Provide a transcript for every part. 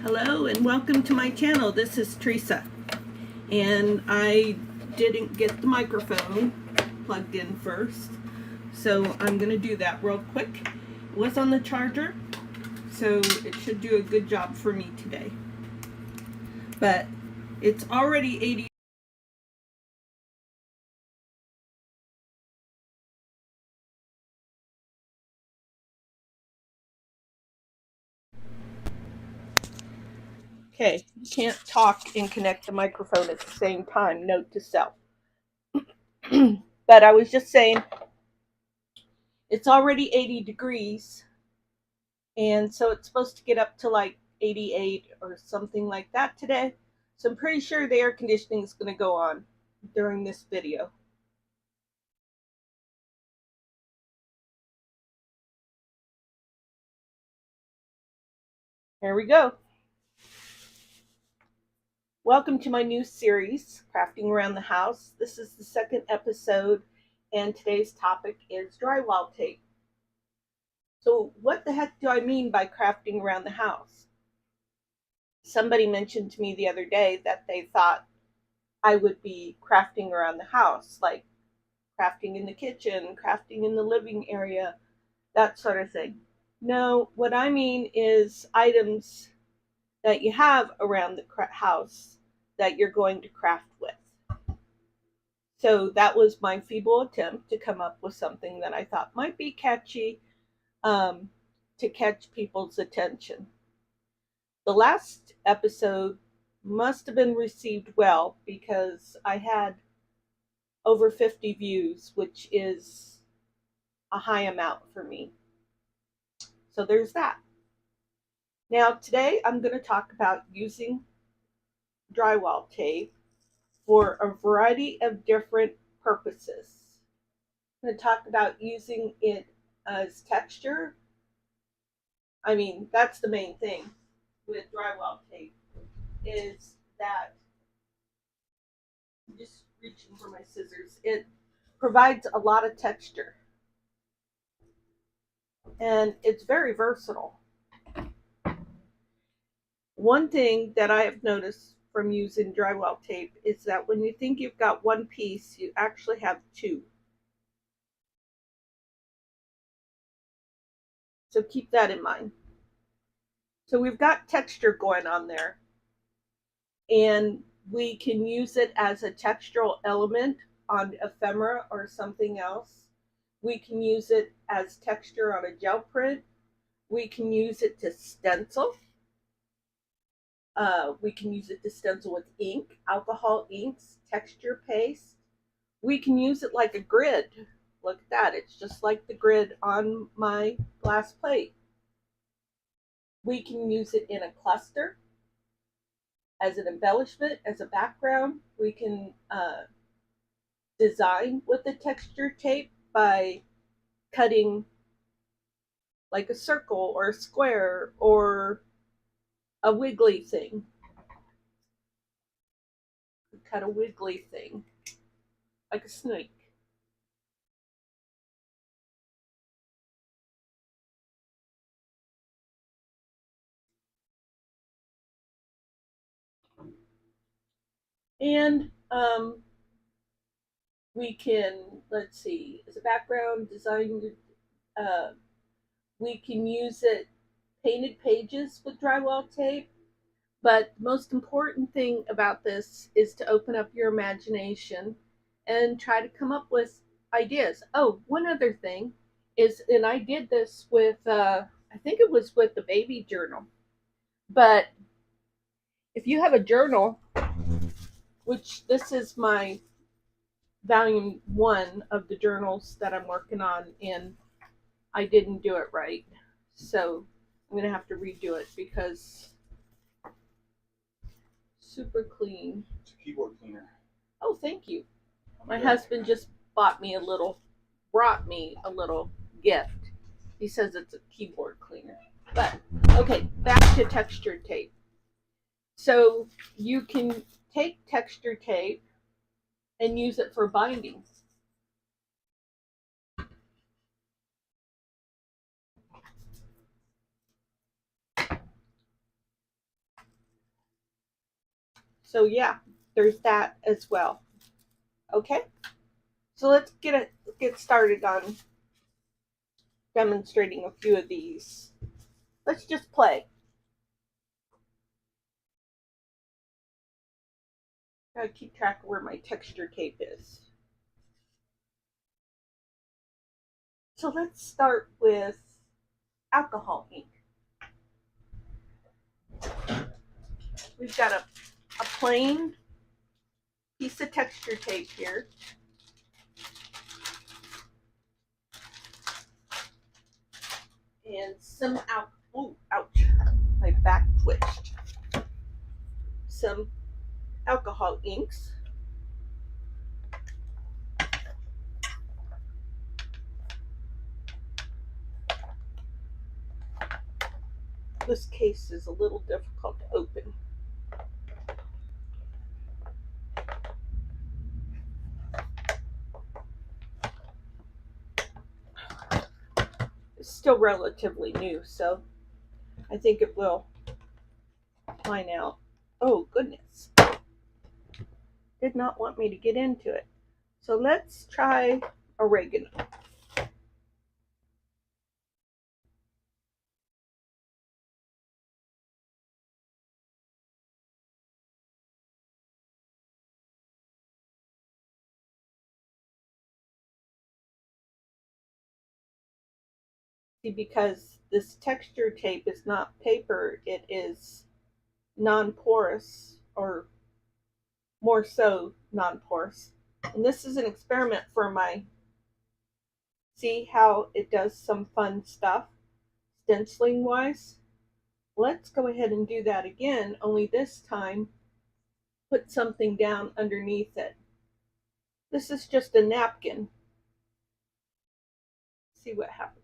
Hello and welcome to my channel. This is Theresa, and I didn't get the microphone plugged in first, so I'm going to do that real quick. It was on the charger, so it should do a good job for me today. But it's already 80. Okay, you can't talk and connect the microphone at the same time. Note to self. But I was just saying, it's already 80 degrees, and so it's supposed to get up to like 88 or something like that today. So I'm pretty sure the air conditioning is going to go on during this video. Here we go. Welcome to my new series, Crafting Around the House. This is the second episode, and today's topic is drywall tape. So what the heck do I mean by crafting around the house? Somebody mentioned to me the other day that they thought I would be crafting around the house, like crafting in the kitchen, crafting in the living area, that sort of thing. No, what I mean is items that you have around the house that you're going to craft with. So that was my feeble attempt to come up with something that I thought might be catchy, to catch people's attention. The last episode must have been received well because I had over 50 views, which is a high amount for me. So there's that. Now today I'm going to talk about using drywall tape for a variety of different purposes. I'm going to talk about using it as texture. I mean, that's the main thing with drywall tape, is that, I'm just reaching for my scissors, it provides a lot of texture. And it's very versatile. One thing that I have noticed from using drywall tape is that when you think you've got one piece, you actually have two. So keep that in mind. So we've got texture going on there, and we can use it as a textural element on ephemera or something else. We can use it as texture on a gel print. We can use it to stencil. We can use it to stencil with ink, alcohol inks, texture paste. We can use it like a grid. Look at that. It's just like the grid on my glass plate. We can use it in a cluster as an embellishment, as a background. We can design with the texture tape by cutting like a circle or a square or a wiggly thing. Cut a wiggly thing like a snake. And we can, let's see, as a background design, we can use it painted pages with drywall tape. But the most important thing about this is to open up your imagination and try to come up with ideas. Oh, one other thing is, and I did this with, I think it was with the baby journal. But if you have a journal, which this is my volume 1 of the journals that I'm working on, and I didn't do it right. So I'm going to have to redo it because super clean. It's a keyboard cleaner. Oh, thank you. My husband just brought me a little gift. He says it's a keyboard cleaner. But, okay, back to texture tape. So you can take texture tape and use it for binding. So yeah, there's that as well. Okay, so let's get started on demonstrating a few of these. Let's just play. Gotta keep track of where my texture tape is. So let's start with alcohol ink. We've got a plain piece of texture tape here. And some ouch, my back twitched. Some alcohol inks. This case is a little difficult to open. It's still relatively new, so I think it will line out. Oh, goodness. Did not want me to get into it. So let's try oregano. See, because this texture tape is not paper, it is non-porous, or more so non-porous. And this is an experiment for my, see how it does some fun stuff stenciling wise. Let's go ahead and do that again, only this time put something down underneath it. This is just a napkin. See what happens.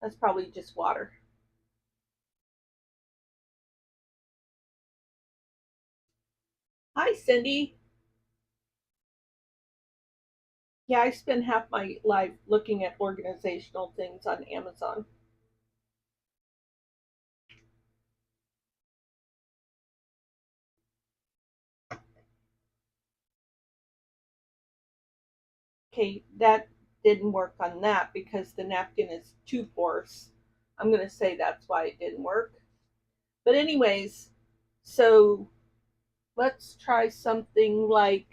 That's probably just water. Hi, Cindy. Yeah, I spend half my life looking at organizational things on Amazon. Okay, that didn't work on that because the napkin is too porous. I'm going to say that's why it didn't work. But anyways, so let's try something like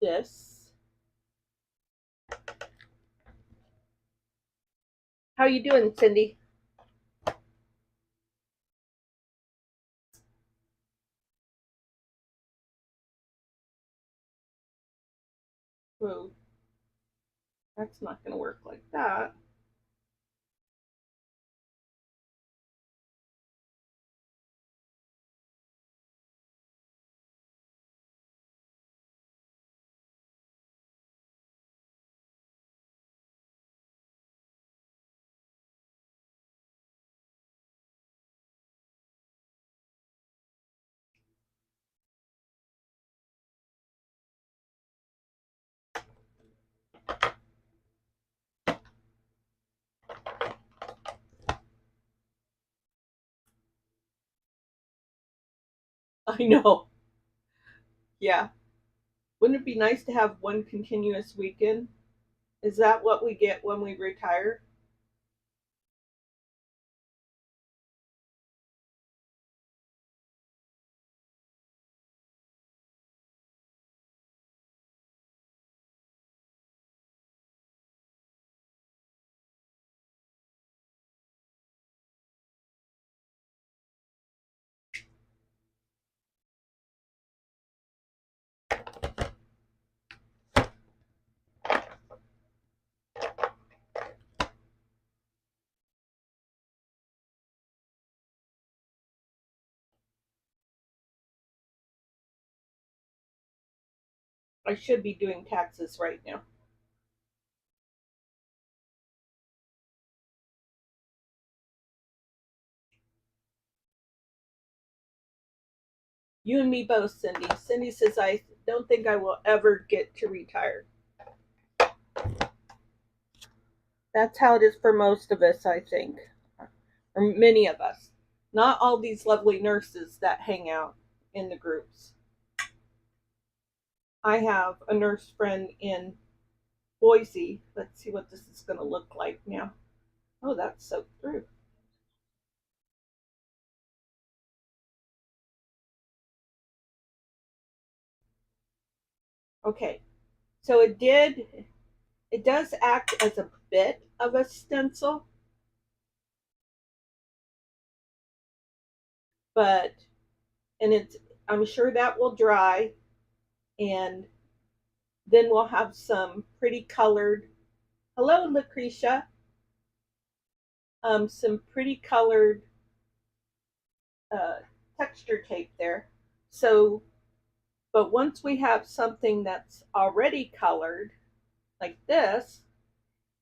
this. How you doing, Cindy? Whoa, that's not going to work like that. I know. Yeah. Wouldn't it be nice to have one continuous weekend? Is that what we get when we retire? I should be doing taxes right now. You and me both, Cindy. Cindy says, I don't think I will ever get to retire. That's how it is for most of us, I think. Or many of us. Not all these lovely nurses that hang out in the groups. I have a nurse friend in Boise. Let's see what this is going to look like now. Oh, that's soaked through. Okay, so it does act as a bit of a stencil, but, and I'm sure that will dry, and then we'll have some pretty colored, hello Lucretia, some pretty colored texture tape there. So, but once we have something that's already colored, like this,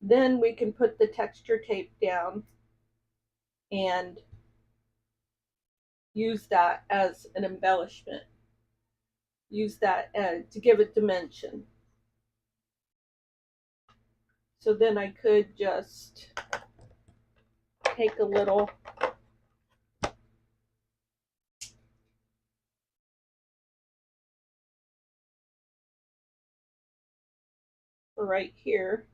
then we can put the texture tape down and use that as an embellishment. Use that to give it dimension. So then I could just take a little right here.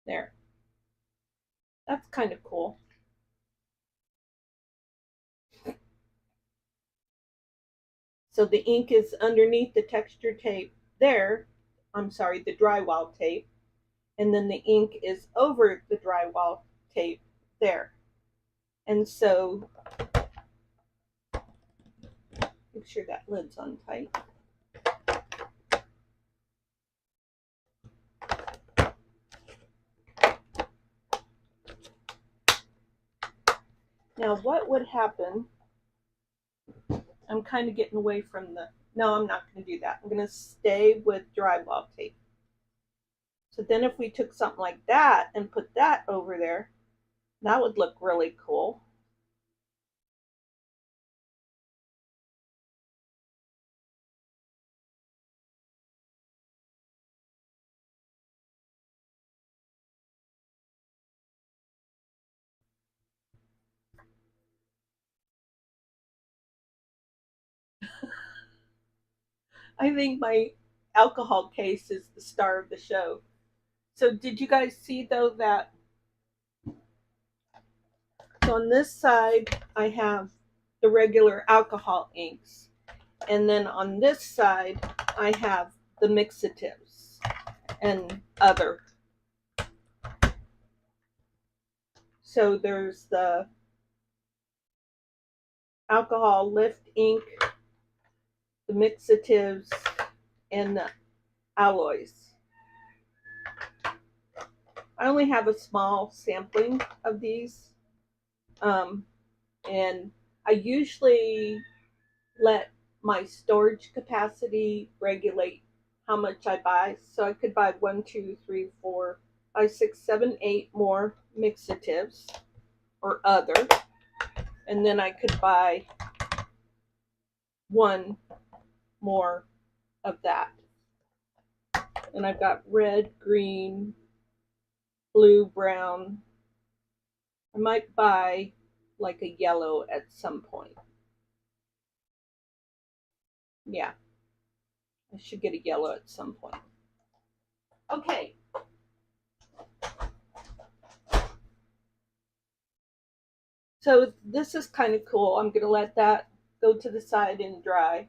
There. That's kind of cool. So the ink is underneath the texture tape there. I'm sorry, the drywall tape. And then the ink is over the drywall tape there. And so, make sure that lid's on tight. Now, what would happen? I'm kind of getting away from the, no, I'm not going to do that. I'm going to stay with drywall tape. So then if we took something like that and put that over there, that would look really cool. I think my alcohol case is the star of the show. So did you guys see though that, so on this side I have the regular alcohol inks, and then on this side I have the mixatives and other. So there's the alcohol lift ink, the mixatives, and the alloys. I only have a small sampling of these, and I usually let my storage capacity regulate how much I buy. So I could buy 1, 2, 3, 4, 5, 6, 7, 8 more mixatives or other, and then I could buy 1 more of that. And I've got red, green, blue, brown. I might buy like a yellow at some point. Yeah, I should get a yellow at some point. Okay. So this is kind of cool. I'm going to let that go to the side and dry.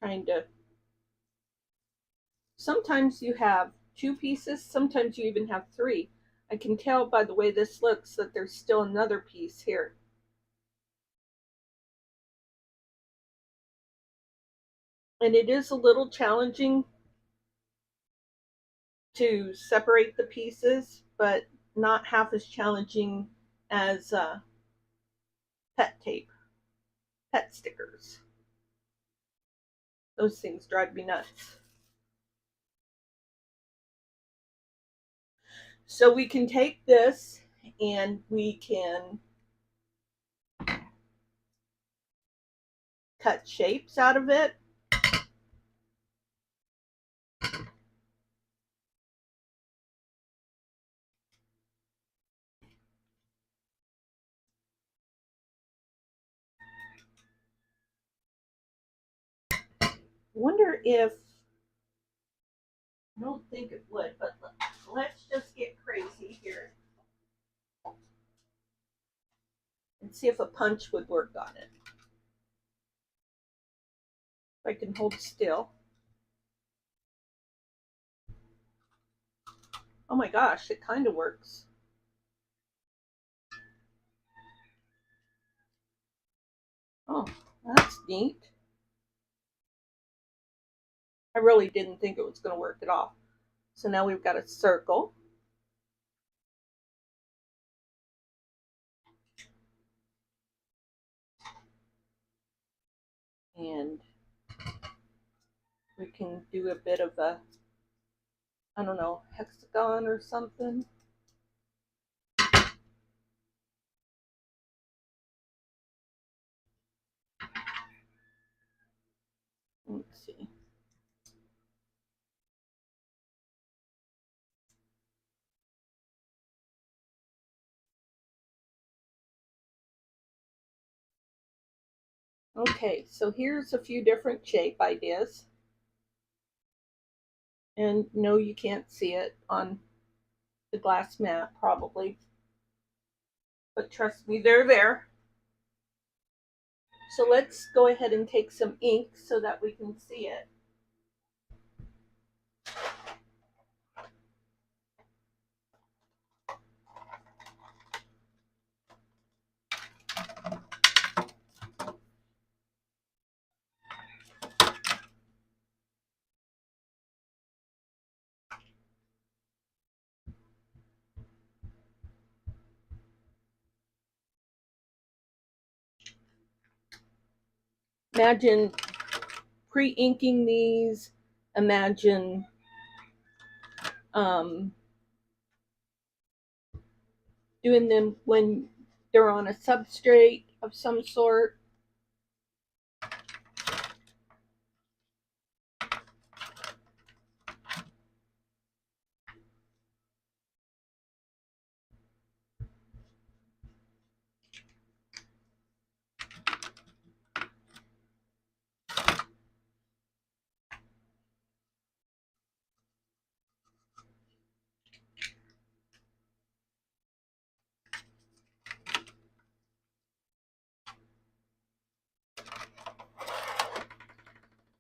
Trying to, sometimes you have 2 pieces, sometimes you even have 3. I can tell by the way this looks that there's still another piece here. And it is a little challenging to separate the pieces, but not half as challenging as pet tape, pet stickers. Those things drive me nuts. So we can take this and we can cut shapes out of it. Wonder if, I don't think it would, but let's just get crazy here and see if a punch would work on it. If I can hold still. Oh my gosh, it kind of works. Oh, that's neat. I really didn't think it was going to work at all. So now we've got a circle. And we can do a bit of a, I don't know, hexagon or something. Let's see. Okay, so here's a few different shape ideas. And no, you can't see it on the glass mat probably. But trust me, they're there. So let's go ahead and take some ink so that we can see it. Imagine pre-inking these. Imagine doing them when they're on a substrate of some sort.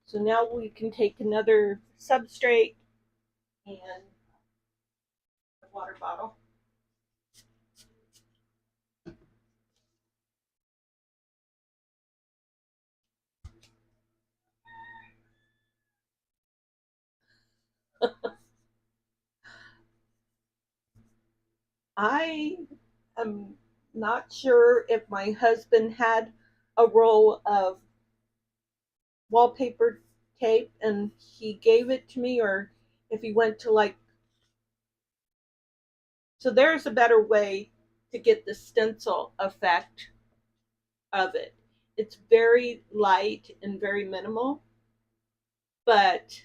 So now we can take another substrate and a water bottle. I am not sure if my husband had a roll of wallpaper tape and he gave it to me, or if he went to like, so there's a better way to get the stencil effect of it. It's very light and very minimal, but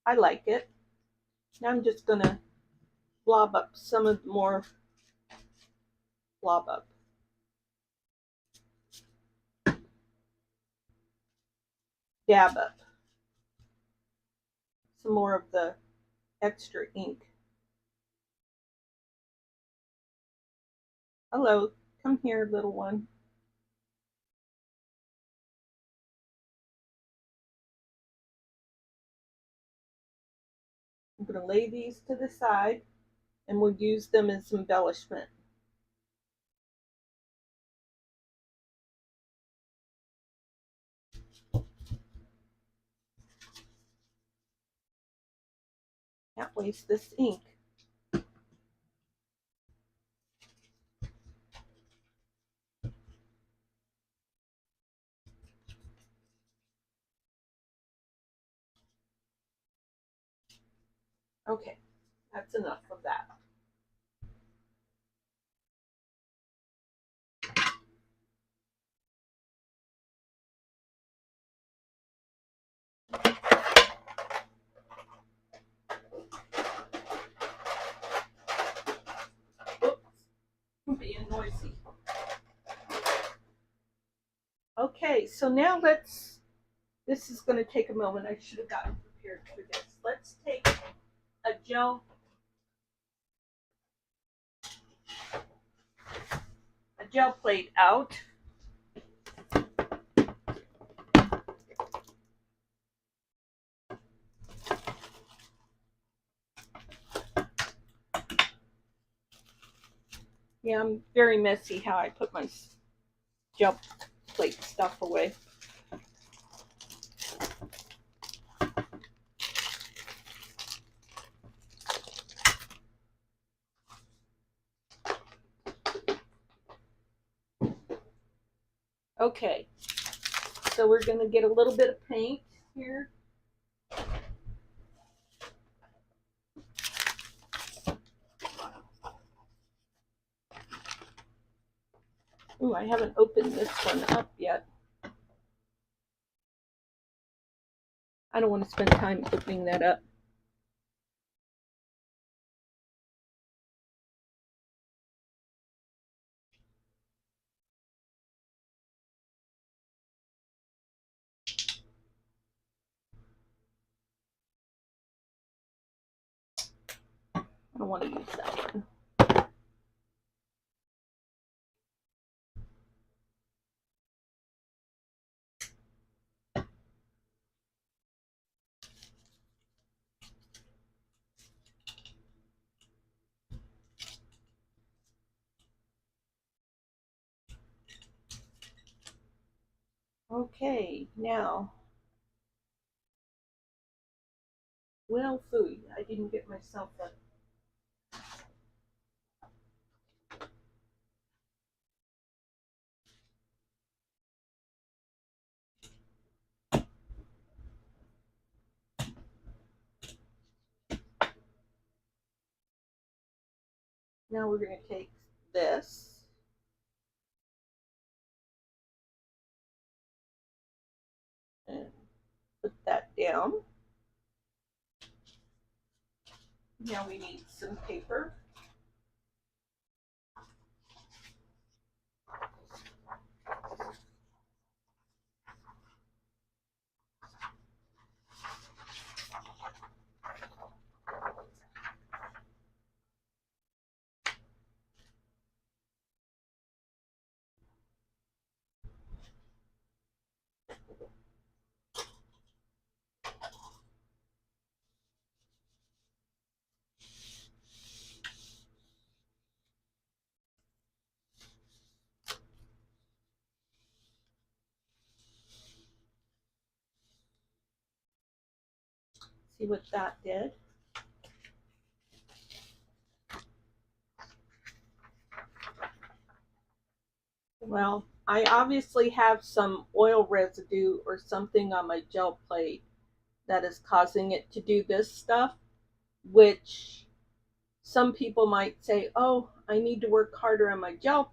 I like it. Now I'm just gonna blob up some of the more, blob up. Dab up some more of the extra ink. Hello, come here, little one. I'm going to lay these to the side and we'll use them as embellishment. Can't waste this ink. Okay, that's enough of that. Oops, I'm being noisy. Okay, so now this is going to take a moment. I should have gotten prepared for this. Let's take a gel plate out. Yeah, I'm very messy how I put my gel plate stuff away. Okay, so we're going to get a little bit of paint here. Ooh, I haven't opened this one up yet. I don't want to spend time opening that up. I don't want to use that one. Okay, now, well, food. I didn't get myself a Now we're going to take this and put that down. Now we need some paper. See what that did? Well, I obviously have some oil residue or something on my gel plate that is causing it to do this stuff, which some people might say, oh, I need to work harder on my gel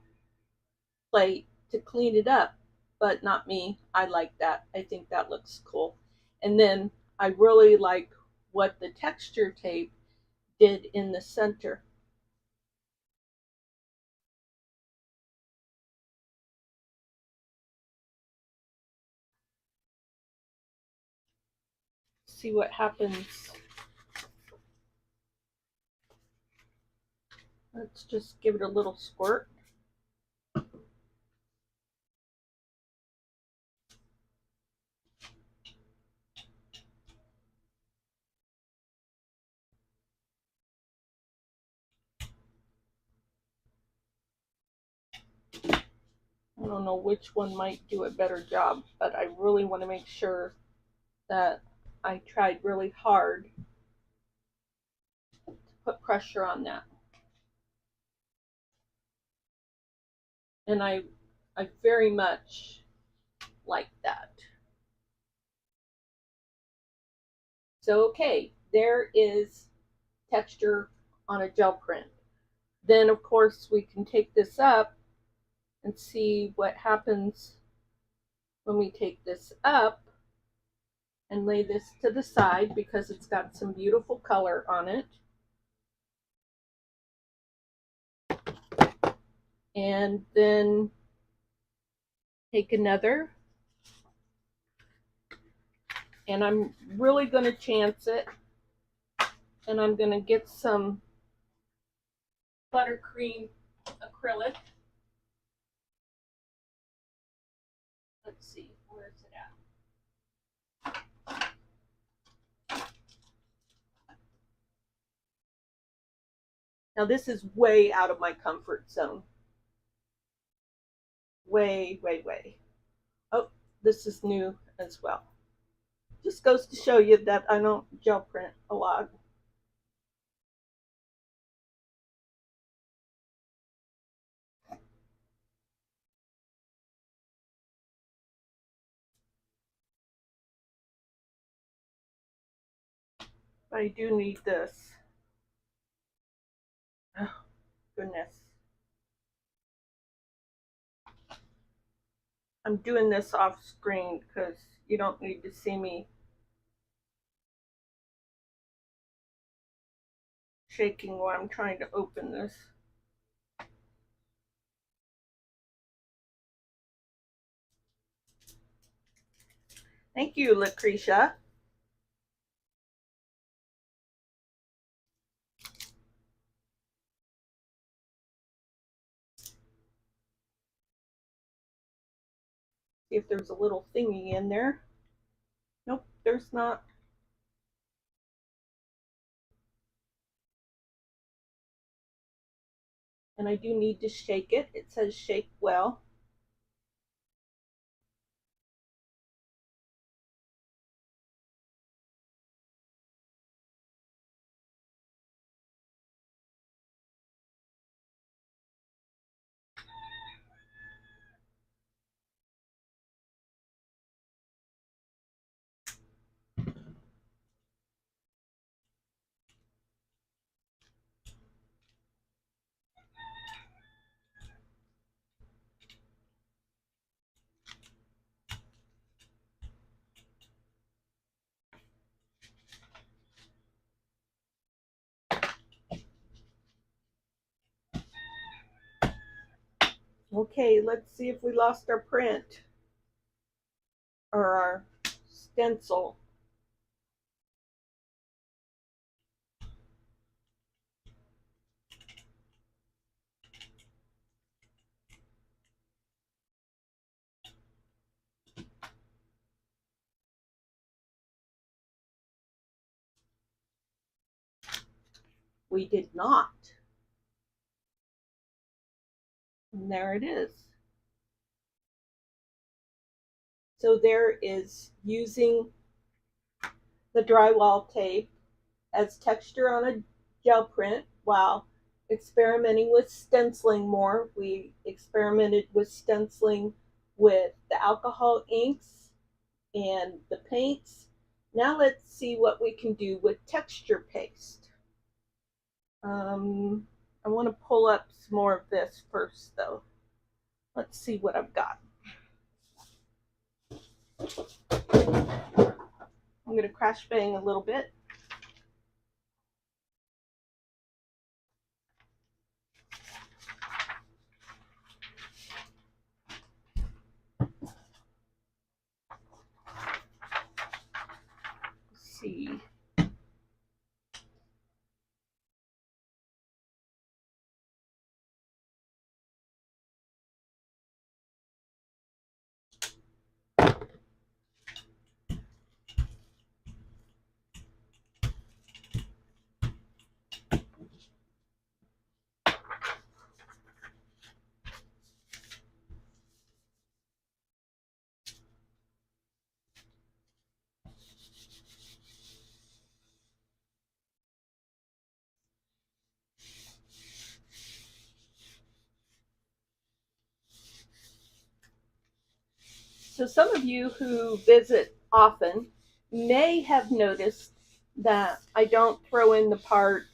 plate to clean it up, but not me. I like that. I think that looks cool. And then I really like what the texture tape did in the center. See what happens. Let's just give it a little squirt. I don't know which one might do a better job, but I really want to make sure that I tried really hard to put pressure on that. And I very much like that. So, okay, there is texture on a gel print. Then of course we can take this up and see what happens when we take this up and lay this to the side, because it's got some beautiful color on it. And then take another, and I'm really going to chance it, and I'm going to get some buttercream acrylic. Let's see, where is it at? Now this is way out of my comfort zone. Way. Oh, this is new as well. Just goes to show you that I don't gel print a lot. But I do need this. Oh, goodness. I'm doing this off screen because you don't need to see me shaking while I'm trying to open this. Thank you, Lucretia. See if there's a little thingy in there. Nope, there's not. And I do need to shake it. It says shake well. Okay, let's see if we lost our print or our stencil. We did not. And there it is. So there is using the drywall tape as texture on a gel print while experimenting with stenciling more. We experimented with stenciling with the alcohol inks and the paints. Now let's see what we can do with texture paste. I want to pull up some more of this first though. Let's see what I've got. I'm going to crash bang a little bit. Let's see. So some of you who visit often may have noticed that I don't throw in the part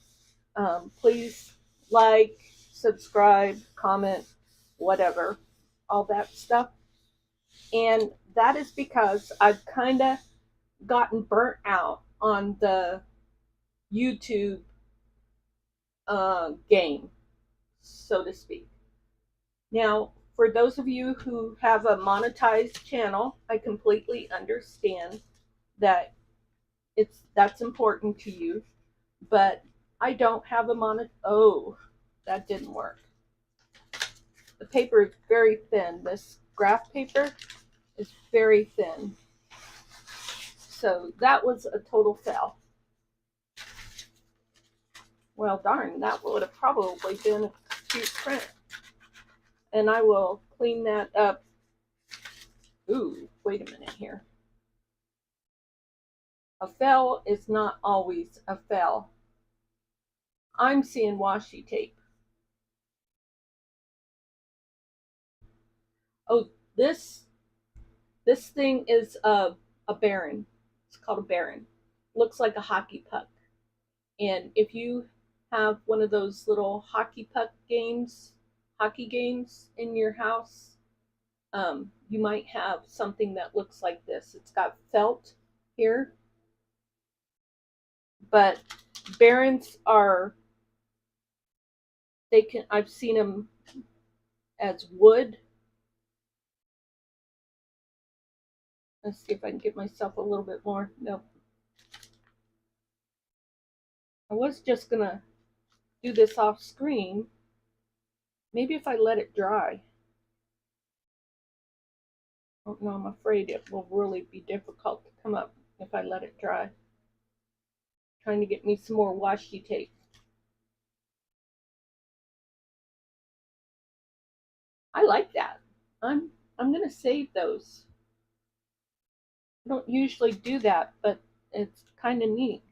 Please like, subscribe, comment, whatever, all that stuff. And that is because I've kind of gotten burnt out on the YouTube game, so to speak. Now, for those of you who have a monetized channel, I completely understand that that's important to you, but I don't have a oh, that didn't work. The paper is very thin. This graph paper is very thin. So that was a total fail. Well, darn, that would have probably been a cute print. And I will clean that up. Ooh, wait a minute here. A fail is not always a fail. I'm seeing washi tape. Oh, this thing is a baron. It's called a baron. Looks like a hockey puck. And if you have one of those little hockey games in your house, you might have something that looks like this. It's got felt here, but barons are, I've seen them as wood. Let's see if I can give myself a little bit more. Nope. I was just gonna do this off screen. Maybe if I let it dry. Oh, no, I'm afraid it will really be difficult to come up if I let it dry. Trying to get me some more washi tape. I like that. I'm gonna save those. I don't usually do that, but it's kind of neat.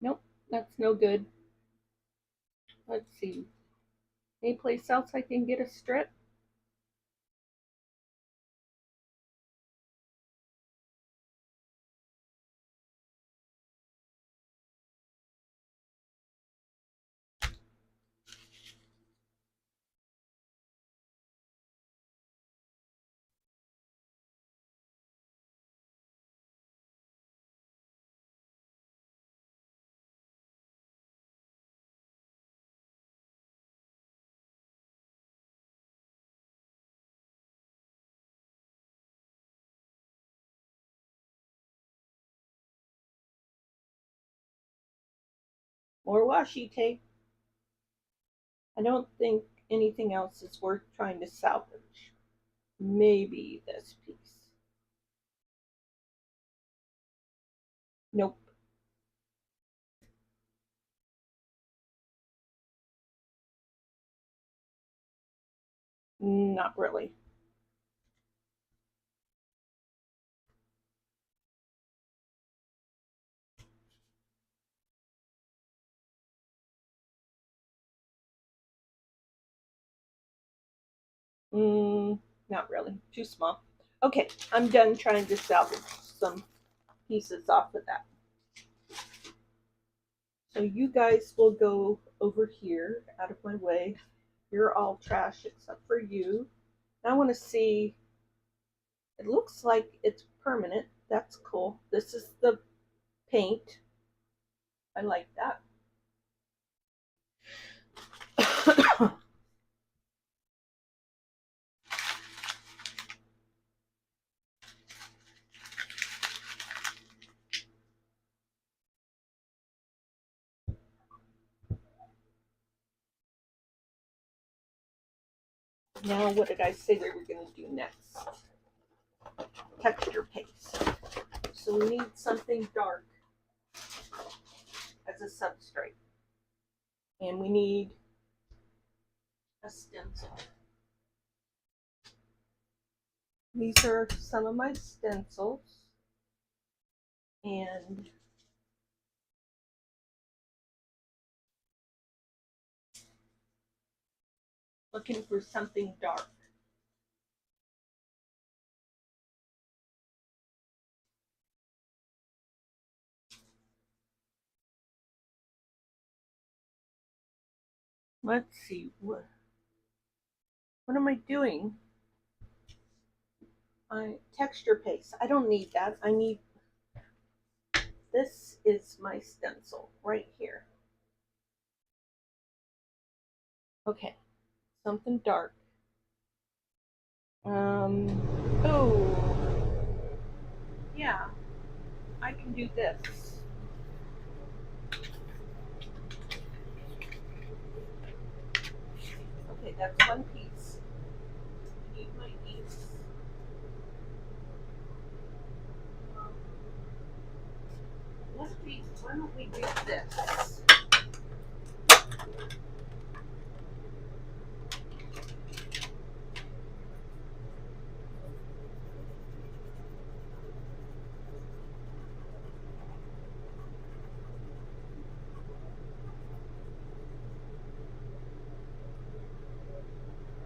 Nope, that's no good. Let's see. Any place else I can get a strip? More washi tape. I don't think anything else is worth trying to salvage. Maybe this piece. Nope. Not really. Not really. Too small. Okay, I'm done trying to salvage some pieces off of that. So you guys will go over here, out of my way. You're all trash except for you. I want to see, it looks like it's permanent. That's cool. This is the paint. I like that. Now, what did I say we were going to do next? Texture paste. So we need something dark as a substrate. And we need a stencil. These are some of my stencils. And looking for something dark. Let's see, what am I doing? Texture paste. I don't need that. I need, this is my stencil right here. Okay, something dark. Oh, yeah, I can do this. Okay, that's one piece. I need my piece. Why don't we do this?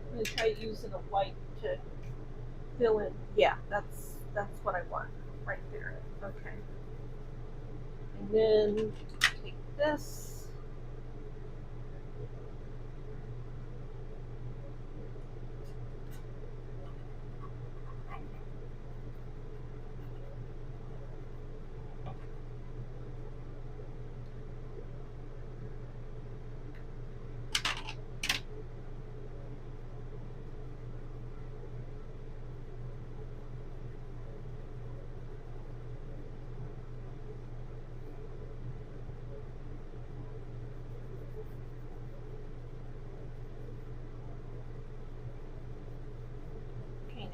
I'm going to try using a white to fill in. Yeah, that's what I want right there. Okay. And then take this.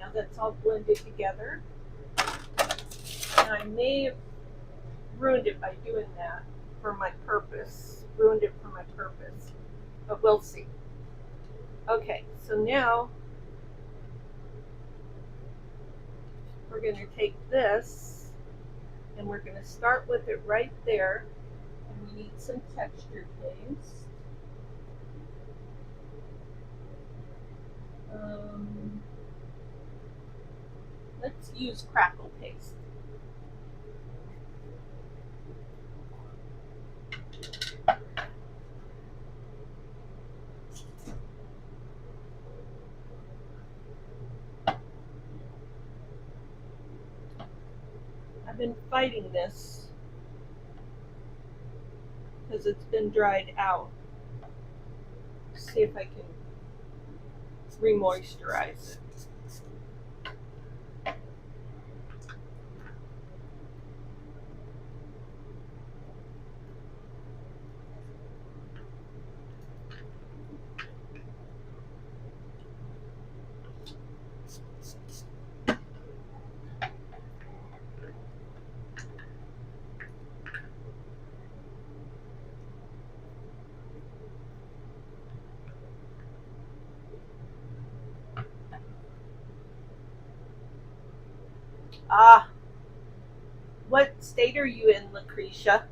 Now that's all blended together. And I may have ruined it by doing that for my purpose. But we'll see. Okay, so now we're going to take this and we're going to start with it right there. And we need some texture paste. Let's use crackle paste. I've been fighting this because it's been dried out. Let's see if I can re-moisturize it. Ah, what state are you in, Lucretia?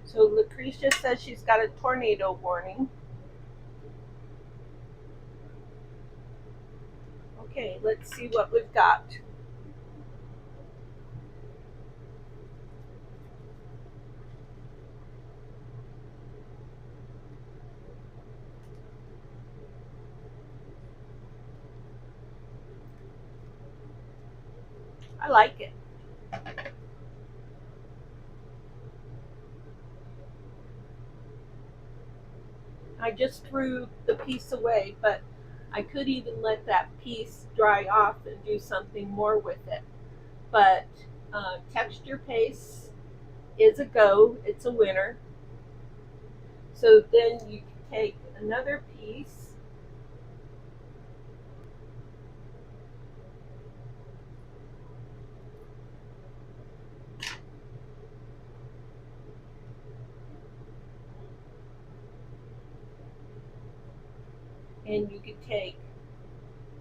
So Lucretia says she's got a tornado warning. Okay, let's see what we've got. I like it. I just threw the piece away, but I could even let that piece dry off and do something more with it. But texture paste is a go. It's a winner. So then you can take another piece and you could take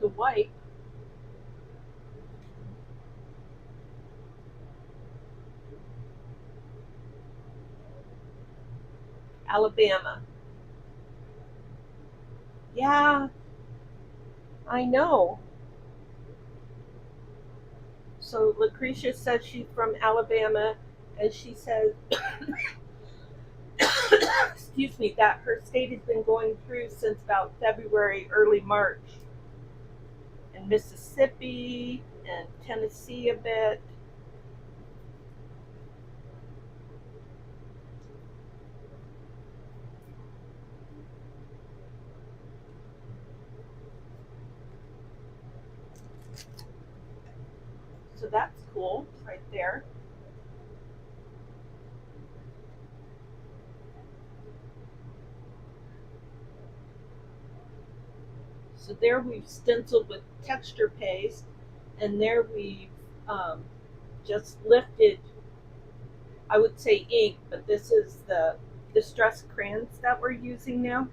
the wipe Alabama. Yeah, I know. So Lucretia says she's from Alabama, and she says, excuse me, that her state has been going through since about February, early March. And Mississippi and Tennessee a bit. So that's cool right there. So there we've stenciled with texture paste, and there we've just lifted, I would say ink, but this is the distress crayons that we're using now.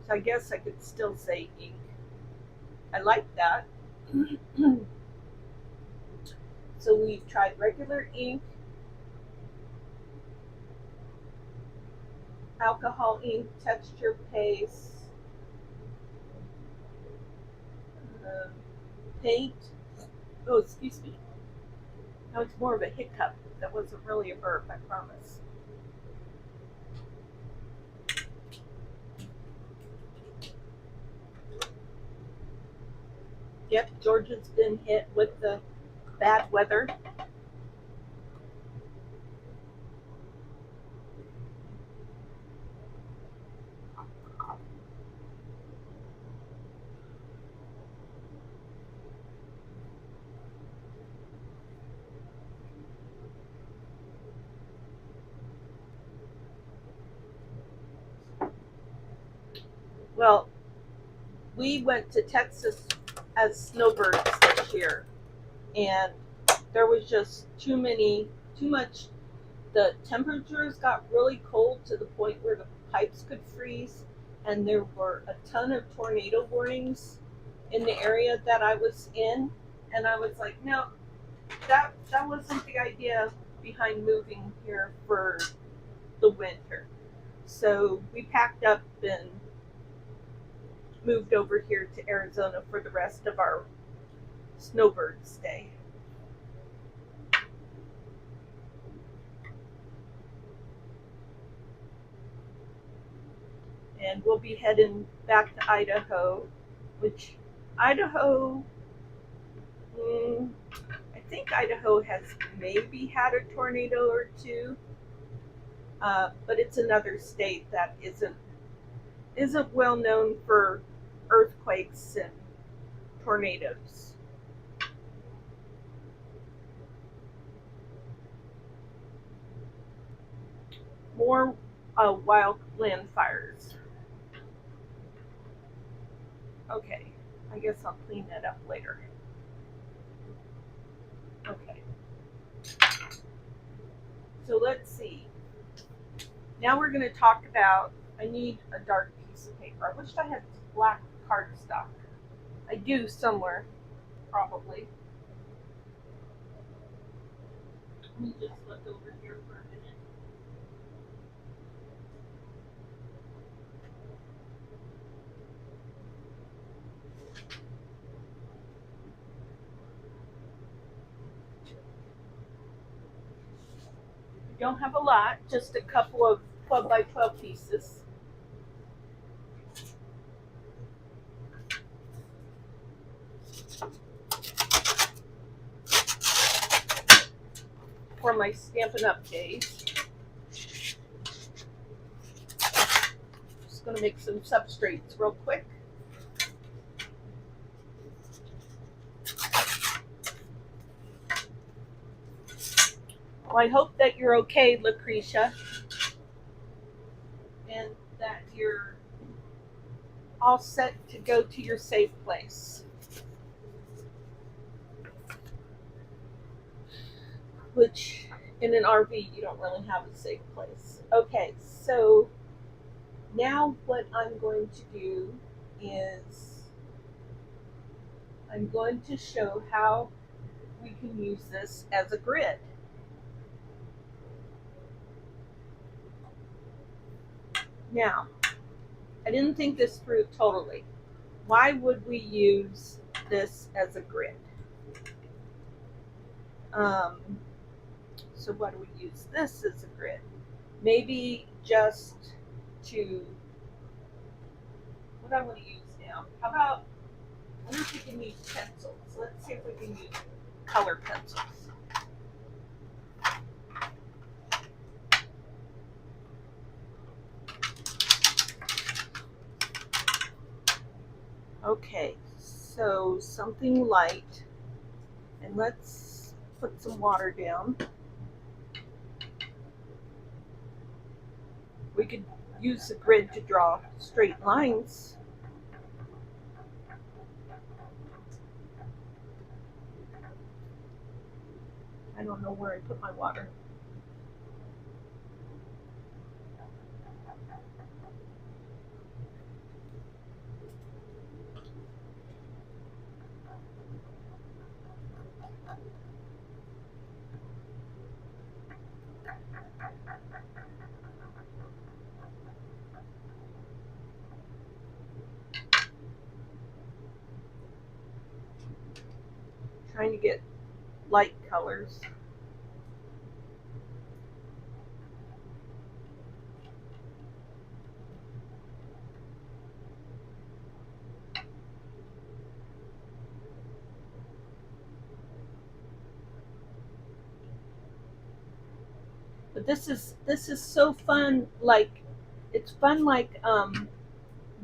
So I guess I could still say ink. I like that. So we've tried regular ink, alcohol ink, texture paste, paint. Oh, excuse me. No, it's more of a hiccup. That wasn't really a burp, I promise. Yep, Georgia's been hit with the bad weather. Well, we went to Texas as snowbirds this year, and there was just too much. The temperatures got really cold to the point where the pipes could freeze, and there were a ton of tornado warnings in the area that I was in, and I was like, no, that wasn't the idea behind moving here for the winter. So we packed up and moved over here to Arizona for the rest of our snowbird stay. And we'll be heading back to Idaho, which Idaho, I think Idaho has maybe had a tornado or two, but it's another state that isn't well known for earthquakes and tornadoes. More wildland fires. Okay, I guess I'll clean that up later. Okay. So let's see. Now we're going to talk about, I need a dark piece of paper. I wish I had black cardstock. I do somewhere, probably. Let me just look over here for a minute. We don't have a lot, just a couple of 12 by 12 pieces. For my Stampin' Up! Days. Just going to make some substrates real quick. Well, I hope that you're okay, Lucretia, and that you're all set to go to your safe place. Which, in an RV, you don't really have a safe place. Okay, so now what I'm going to do is I'm going to show how we can use this as a grid. Now, I didn't think this through totally. Why would we use this as a grid? So why do we use this as a grid? Maybe just to, what I want to use now, how about, I wonder if we can use pencils. Let's see if we can use color pencils. Okay, so something light, and let's put some water down. We could use the grid to draw straight lines. I don't know where I put my water. Trying to get light colors. But this is so fun. Like, it's fun like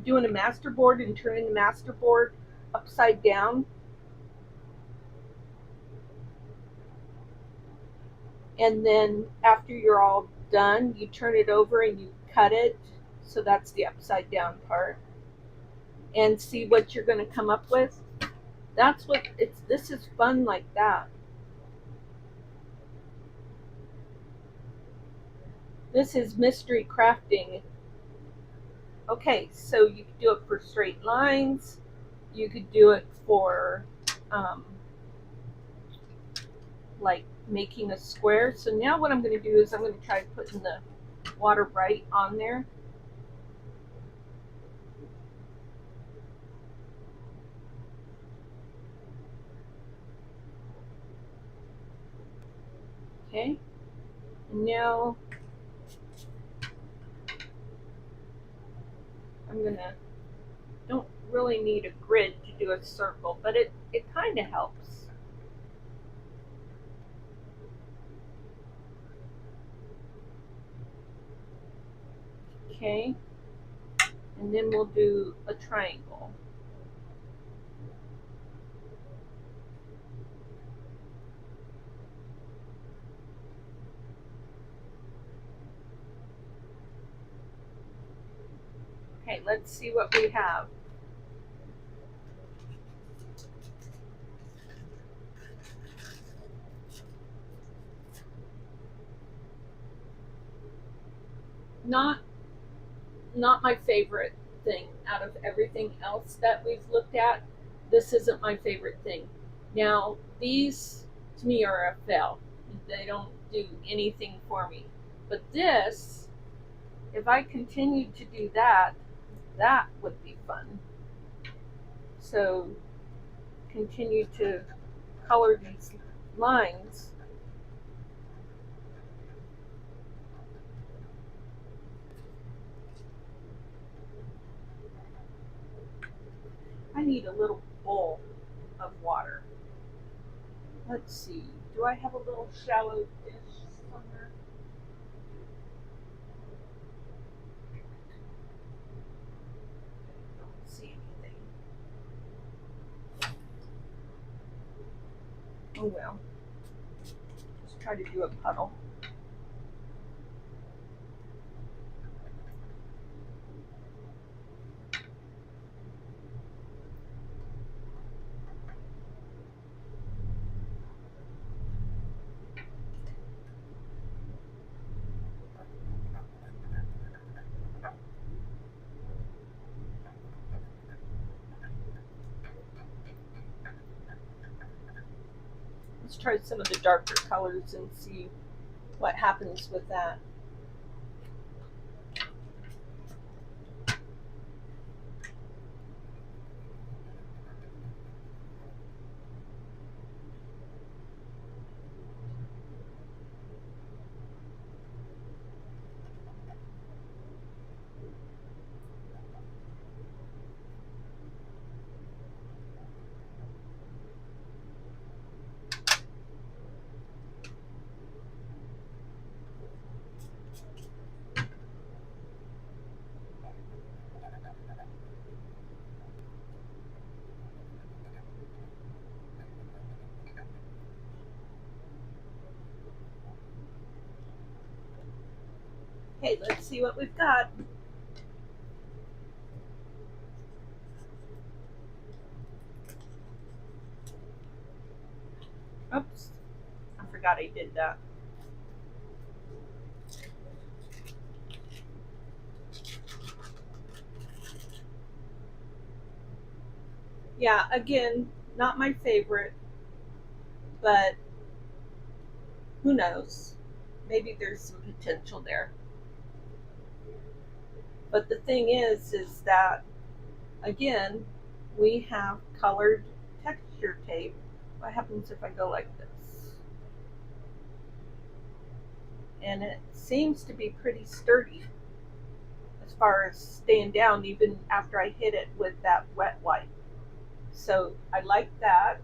doing a masterboard and turning the masterboard upside down. And then after you're all done, you turn it over and you cut it. So that's the upside down part. And see what you're going to come up with. That's what this is fun like that. This is mystery crafting. Okay, so you could do it for straight lines. You could do it for like making a square. So now what I'm going to do is I'm going to try putting the water right on there. Okay, and now I'm gonna, don't really need a grid to do a circle, but it kind of helps. Okay, and then we'll do a triangle. Okay, let's see what we have. Not my favorite thing out of everything else that we've looked at. This isn't my favorite thing. Now, these to me are a fail. They don't do anything for me. But this, if I continued to do that, that would be fun. So continue to color these lines. I need a little bowl of water. Let's see, do I have a little shallow dish somewhere? I don't see anything. Oh well. Just try to do a puddle. Let's try some of the darker colors and see what happens with that. Okay, let's see what we've got. Oops, I forgot I did that. Yeah, again, not my favorite, but who knows? Maybe there's some potential there. But the thing is that, again, we have colored texture tape. What happens if I go like this? And it seems to be pretty sturdy as far as staying down even after I hit it with that wet wipe. So I like that.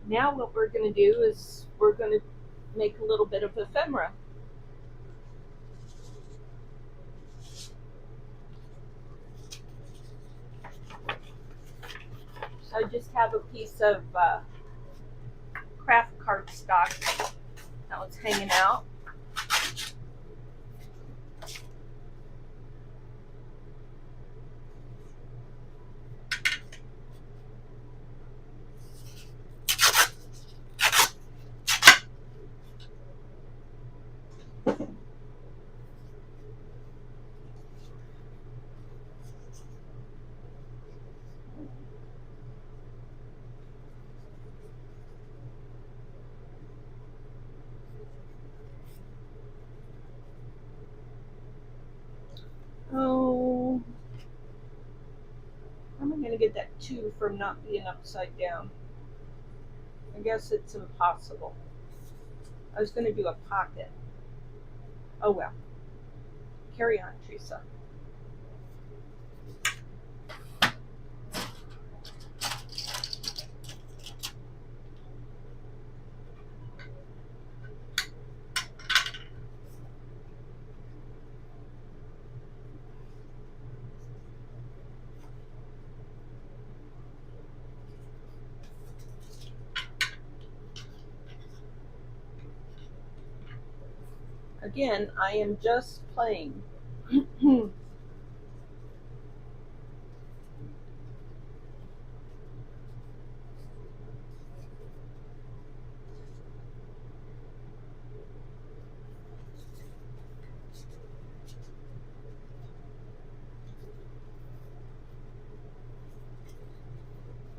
Now what we're going to do is we're going to make a little bit of ephemera. So I just have a piece of craft cardstock that was hanging out. Oh, how am I going to get that 2 from not being upside down? I guess it's impossible. I was going to do a pocket. Oh well. Carry on, Theresa. Again, I am just playing.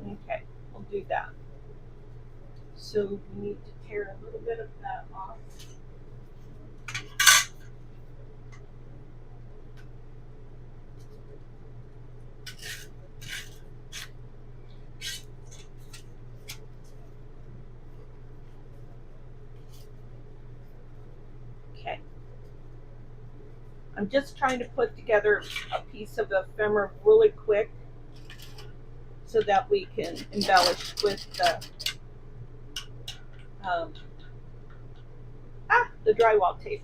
Okay, we'll do that. So we need to tear a little bit of that off. Okay. I'm just trying to put together a piece of ephemera really quick so that we can embellish with the drywall tape.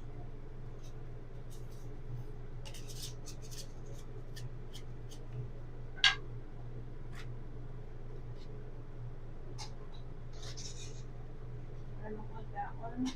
I don't want that one.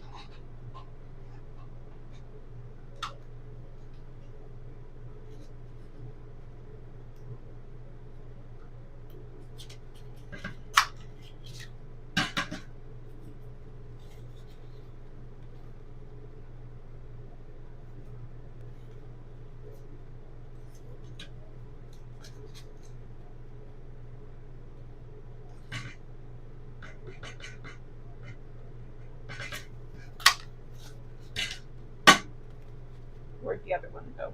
the other one go?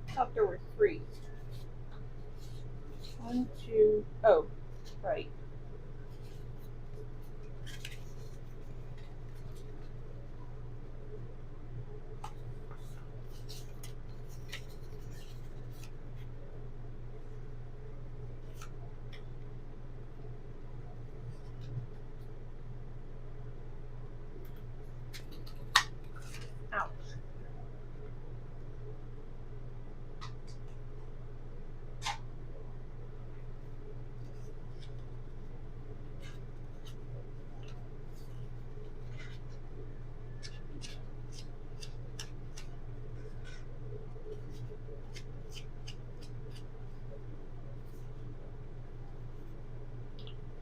I thought there were 3. 1, 2, oh, right. Ouch.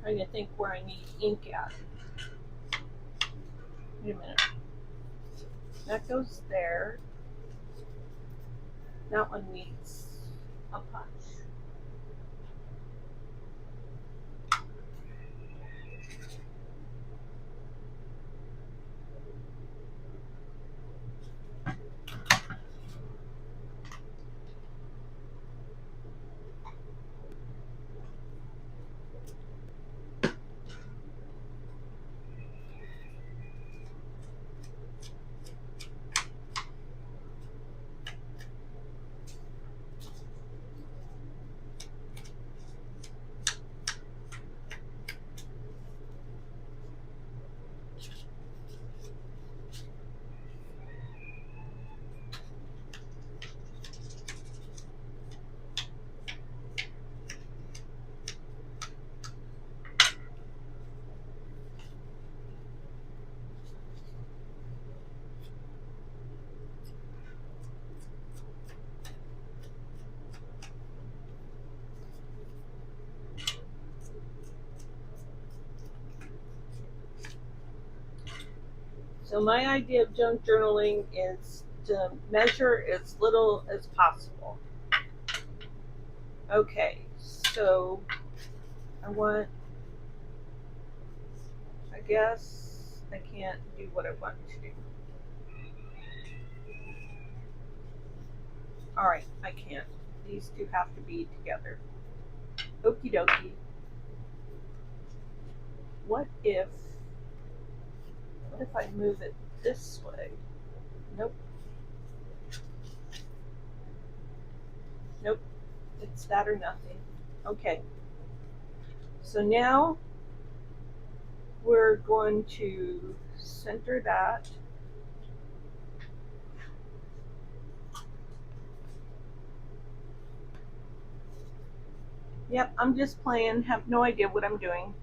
Trying to think where I need ink at. Wait a minute. That goes there. That one needs a punch. So my idea of junk journaling is to measure as little as possible. Okay, so I guess I can't do what I want to do. Alright, I can't. These two have to be together. Okie dokie. What if I move it this way? Nope. Nope. It's that or nothing. Okay. So now we're going to center that. Yep, I'm just playing, have no idea what I'm doing.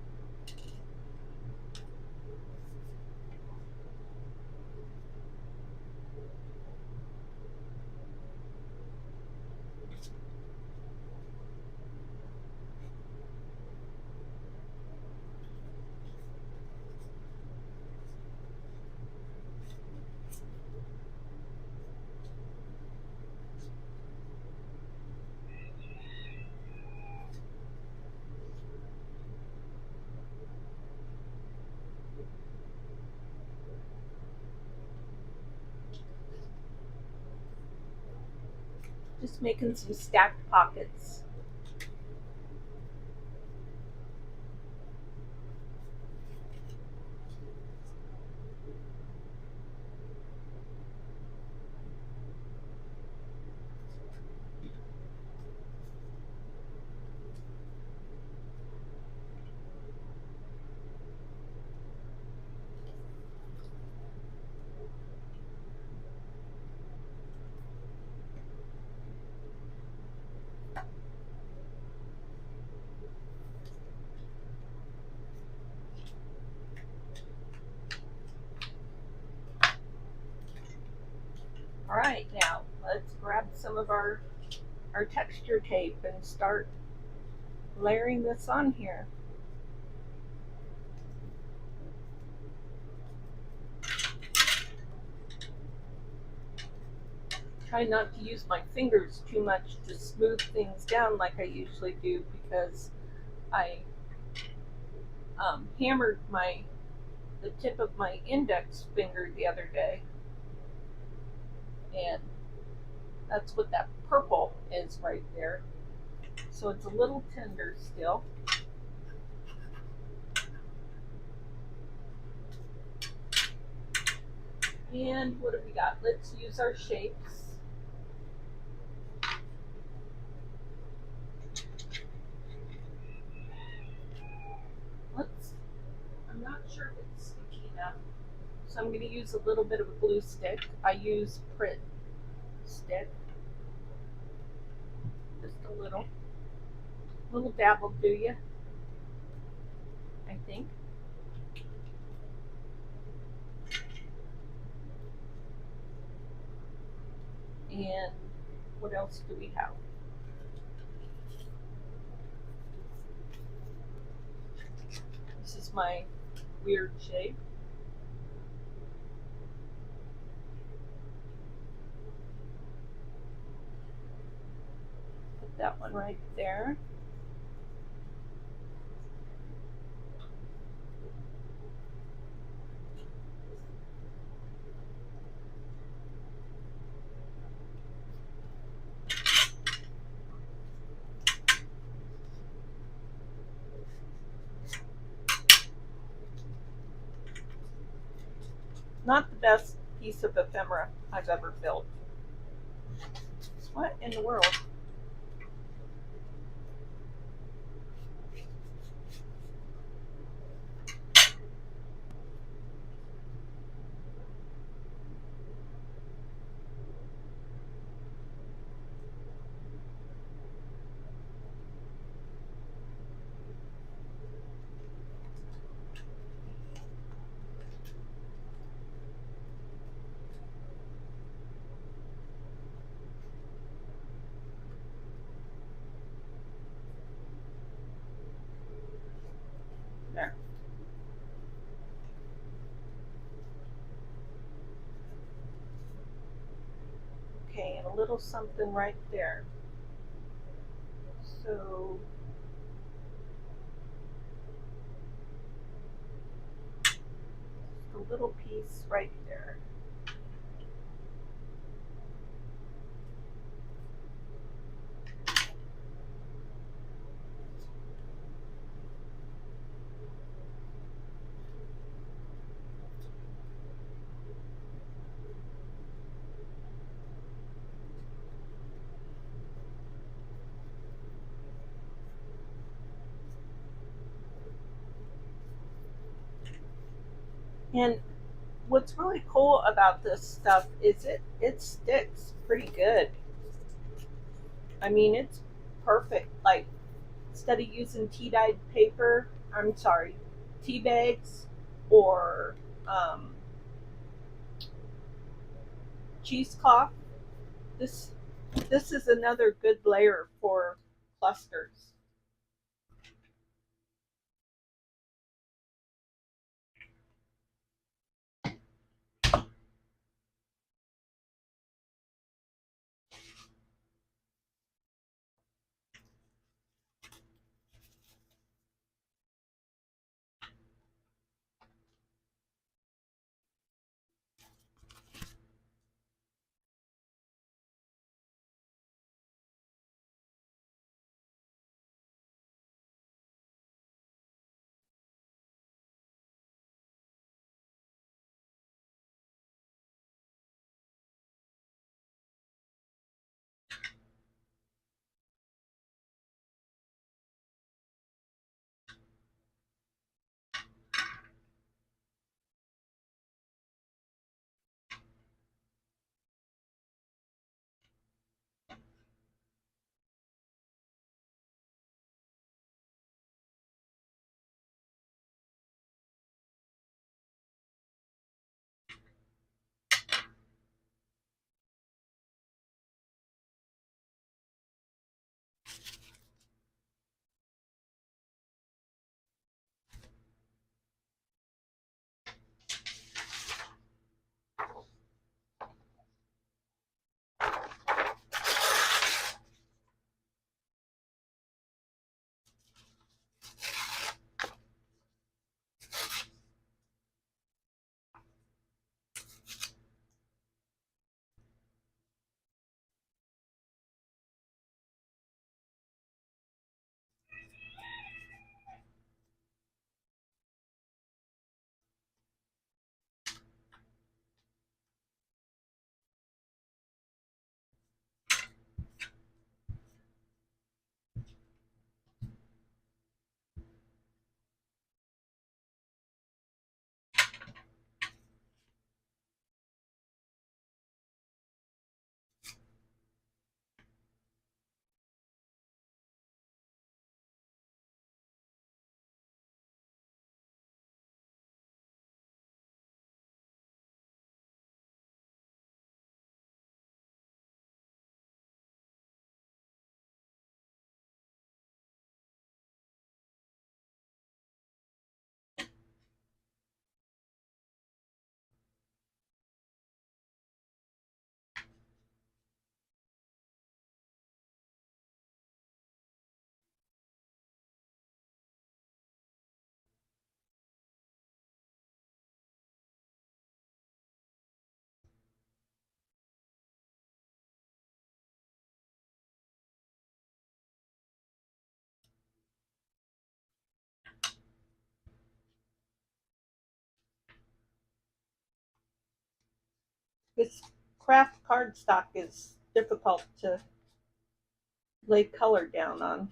Just making some stacked pockets. Alright, now let's grab some of our texture tape and start layering this on here. Try not to use my fingers too much to smooth things down like I usually do, because I hammered the tip of my index finger the other day, and That's what that purple is right there. So it's a little tender still. And what have we got? Let's use our shapes. I'm not sure if it's sticky enough. So I'm going to use a little bit of a glue stick. I use Pritt stick. Just a little. Little dab will do you, I think. And what else do we have? This is my weird shape. Put that one right there. Not the best piece of ephemera I've ever built. What in the world? There. Okay, and a little something right there. So just a little piece right there. And what's really cool about this stuff is it sticks pretty good. I mean, it's perfect. Like, instead of using tea-dyed paper, I'm sorry, tea bags or cheesecloth, this this is another good layer for clusters. This craft cardstock is difficult to lay color down on.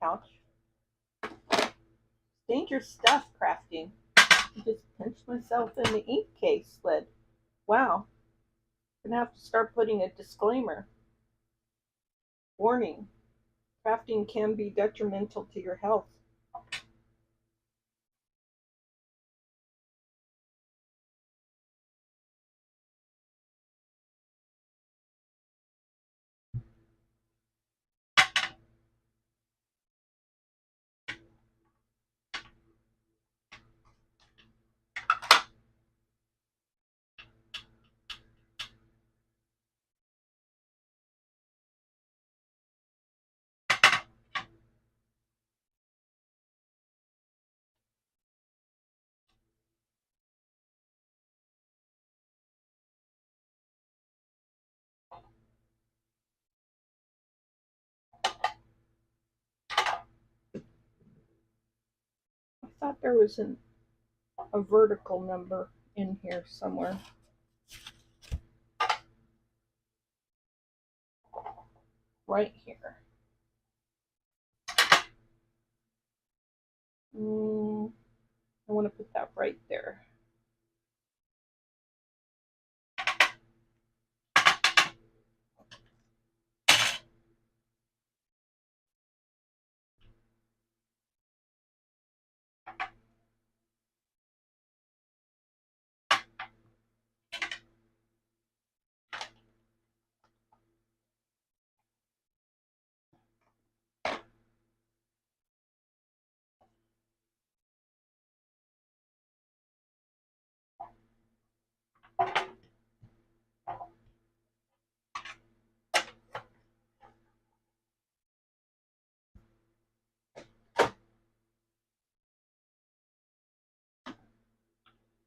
Ouch. Dangerous stuff, crafting. I just pinched myself in the ink case lid. Wow. I'm gonna have to start putting a disclaimer. Warning. Crafting can be detrimental to your health. I thought there was a vertical number in here somewhere. Right here. I want to put that right there.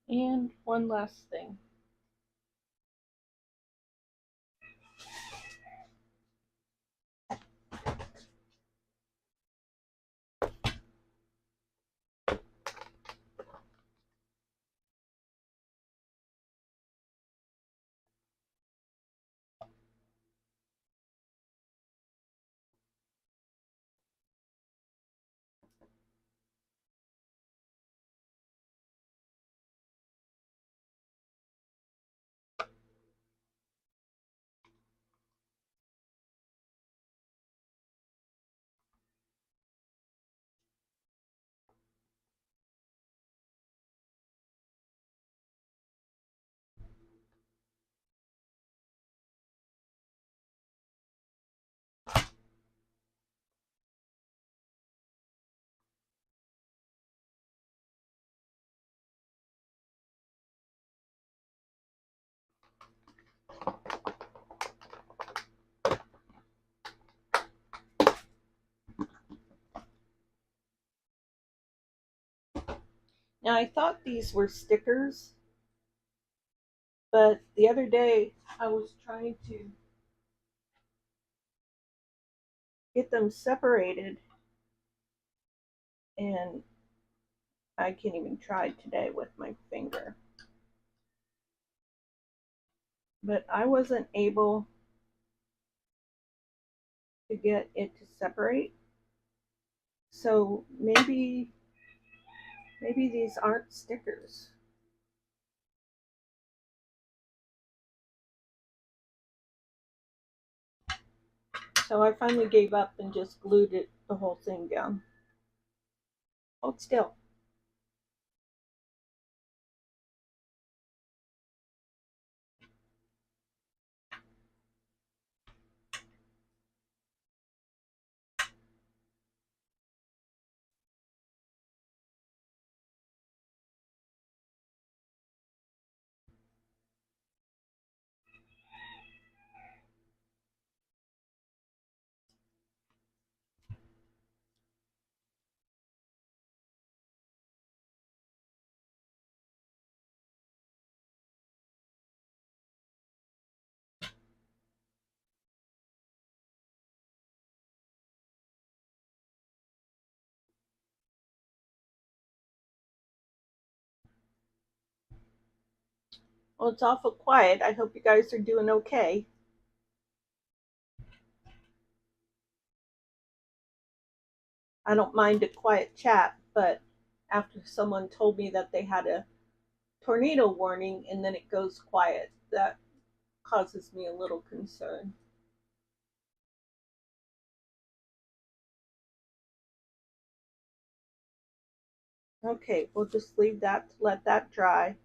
And one last thing. Now I thought these were stickers, but the other day I was trying to get them separated, and I can't even try today with my finger. But I wasn't able to get it to separate. So maybe Maybe these aren't stickers. So I finally gave up and just glued it, the whole thing down. Hold still. Well, it's awful quiet. I hope you guys are doing okay. I don't mind a quiet chat, but after someone told me that they had a tornado warning and then it goes quiet, that causes me a little concern. Okay, we'll just leave that, let that dry.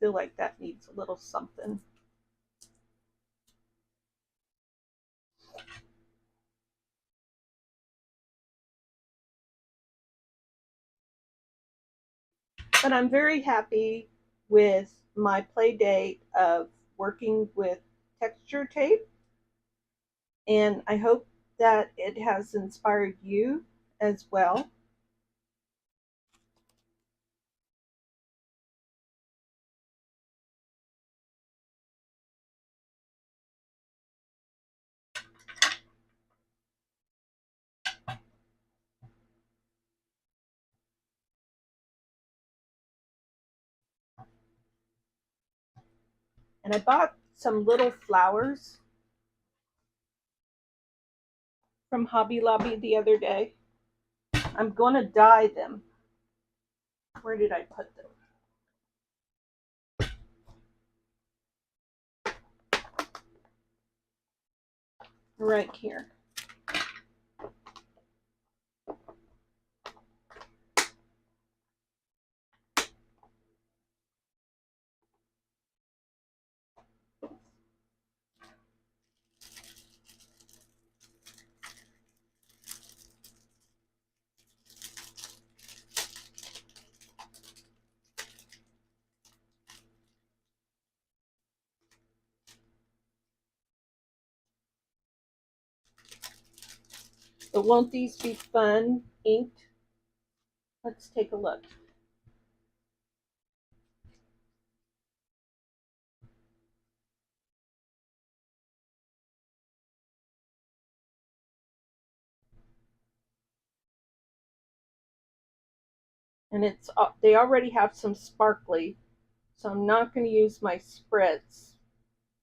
Feel like that needs a little something. But I'm very happy with my play date of working with texture tape, and I hope that it has inspired you as well. And I bought some little flowers from Hobby Lobby the other day. I'm going to dye them. Where did I put them? Right here. But won't these be fun inked? Let's take a look. And it's they already have some sparkly, so I'm not going to use my spritz.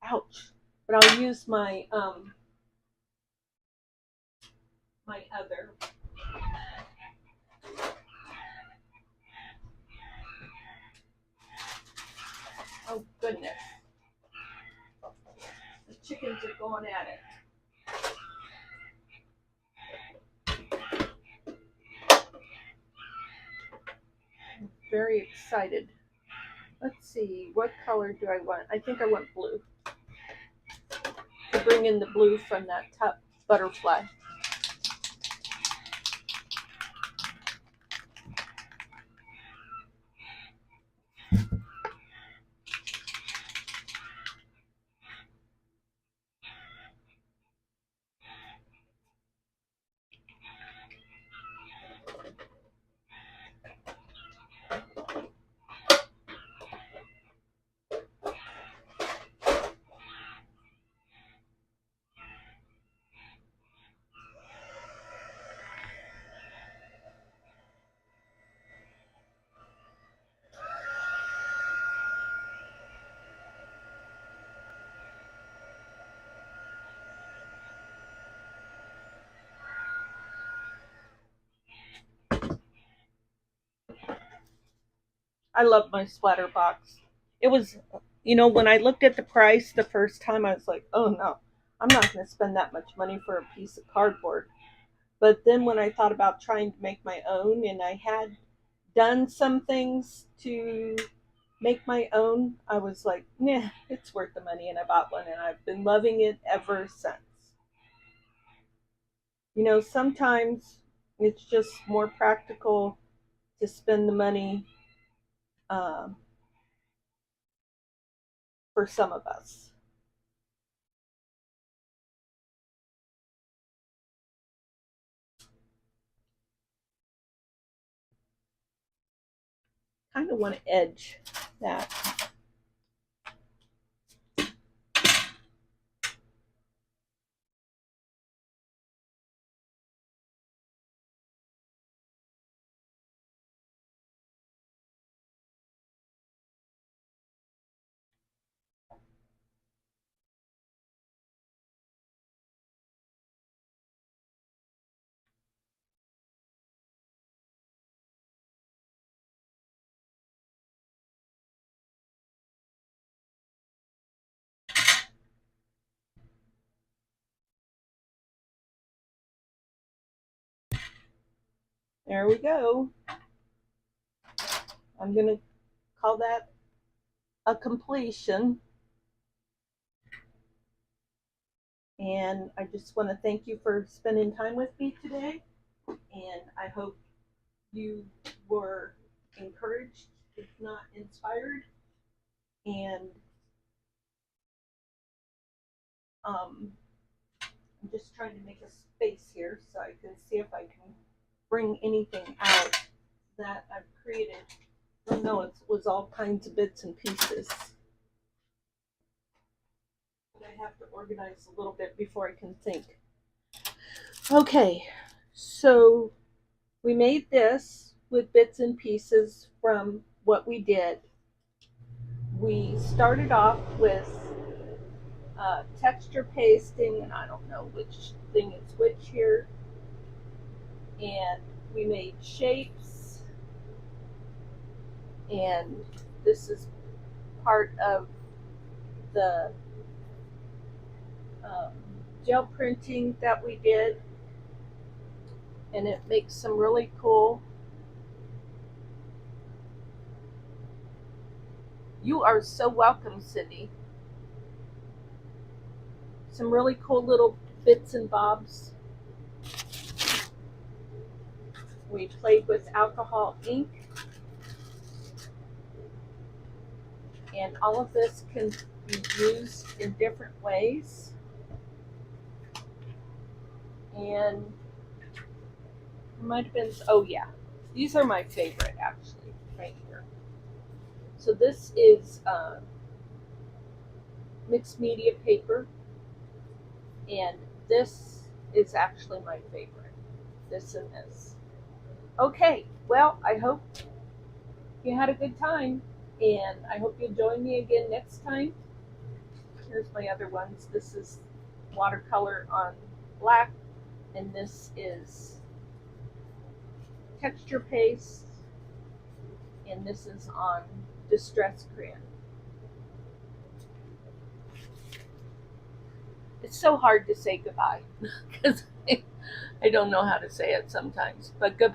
Ouch! But I'll use my my other. Oh goodness! The chickens are going at it. I'm very excited. Let's see, what color do I want? I think I want blue. To bring in the blue from that top butterfly. I love my splatter box. It was, when I looked at the price the first time, I was like, oh no, I'm not going to spend that much money for a piece of cardboard. But then when I thought about trying to make my own, and I had done some things to make my own, I was like, nah, it's worth the money, and I bought one, and I've been loving it ever since. Sometimes it's just more practical to spend the money um, for some of us. Kind of want to edge that. There we go. I'm going to call that a completion. And I just want to thank you for spending time with me today. And I hope you were encouraged, if not inspired. And I'm just trying to make a space here so I can see if I can bring anything out that I've created. Oh no, it was all kinds of bits and pieces. But I have to organize a little bit before I can think. Okay, so we made this with bits and pieces from what we did. We started off with texture pasting, and I don't know which thing is which here. And we made shapes, and this is part of the gel printing that we did, and it makes some really cool. You are so welcome, Cindy. Some really cool little bits and bobs. We played with alcohol ink, and all of this can be used in different ways. And there might have been, oh yeah, these are my favorite actually, right here. So this is mixed media paper, and this is actually my favorite, this and this. Okay, well, I hope you had a good time, and I hope you'll join me again next time. Here's my other ones. This is watercolor on black, and this is texture paste, and this is on distress crayon. It's so hard to say goodbye because I don't know how to say it sometimes, but goodbye.